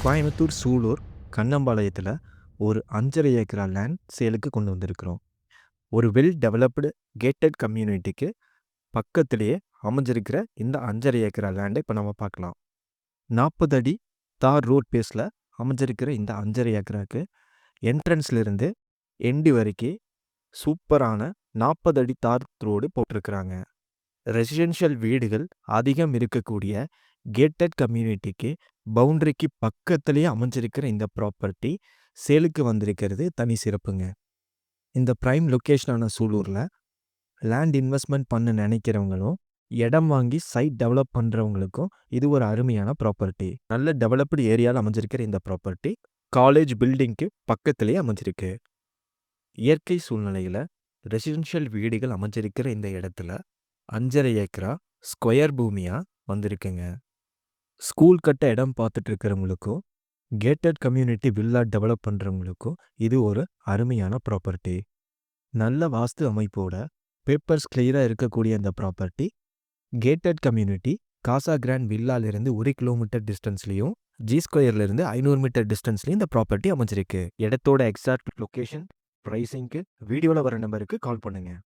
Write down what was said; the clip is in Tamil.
கோயம்புத்தூர், சூலூர், கண்ணம்பாளையத்துல ஒரு 5½ ஏக்கரா லேண்ட் சேலுக்கு கொண்டு வந்திருக்கிறோம். ஒரு வெல் டெவலப்டு கேட்டட் கம்யூனிட்டிக்கு பக்கத்திலேயே அமைஞ்சிருக்கிற இந்த 5½ ஏக்கரா லேண்ட இப்ப நம்ம பார்க்கலாம். 40 அடி தார் ரோட் பேஸ்ல அமைஞ்சிருக்கிற இந்த 5½ ஏக்கராக்கு என்ட்ரன்ஸ்ல இருந்து எண்டு வரைக்கும் சூப்பரான 40 அடி தார் ரோடு போட்டிருக்கிறாங்க. ரெசிடென்ஷியல் வீடுகள் அதிகம் இருக்கக்கூடிய கேட்டட் கம்யூனிட்டிக்கு பவுண்டரிக்கு பக்கத்திலேயே அமைஞ்சிருக்கிற இந்த ப்ராப்பர்ட்டி சேலுக்கு வந்திருக்கிறது தனி சிறப்புங்க. இந்த பிரைம் லொக்கேஷனான சூலூரில் லேண்ட் இன்வெஸ்ட்மெண்ட் பண்ண நினைக்கிறவங்களும் இடம் வாங்கி சைட் டெவலப் பண்ணுறவங்களுக்கும் இது ஒரு அருமையான ப்ராப்பர்ட்டி. நல்ல டெவலப்டு ஏரியாவில் அமைஞ்சிருக்கிற இந்த ப்ராப்பர்ட்டி காலேஜ் பில்டிங்க்கு பக்கத்திலேயே அமைஞ்சிருக்கு. இயற்கை சூழ்நிலையில் ரெசிடென்ஷியல் வீடுகள் அமைஞ்சிருக்கிற இந்த இடத்துல 5½ ஏக்கரா ஸ்கொயர் பூமியாக வந்திருக்குங்க. ஸ்கூல் கட்ட இடம் பார்த்துட்டு இருக்கிறவங்களுக்கும் கேட்டட் கம்யூனிட்டி வில்லா டெவலப் பண்ணுறவங்களுக்கும் இது ஒரு அருமையான ப்ராப்பர்ட்டி. நல்ல வாஸ்து அமைப்போட பேப்பர்ஸ் கிளியராக இருக்கக்கூடிய இந்த ப்ராப்பர்ட்டி கேட்டட் கம்யூனிட்டி காசா கிராண்ட் வில்லாலிருந்து 1 கிலோமீட்டர் டிஸ்டன்ஸ்லையும் ஜி ஸ்கொயர்லேருந்து 500 மீட்டர் டிஸ்டன்ஸ்லையும் இந்த ப்ராப்பர்ட்டி அமைஞ்சிருக்கு. இடத்தோட எக்ஸாக்ட் லொக்கேஷன் ப்ரைஸிங்க்கு வீடியோவில் வர நம்பருக்கு கால் பண்ணுங்கள்.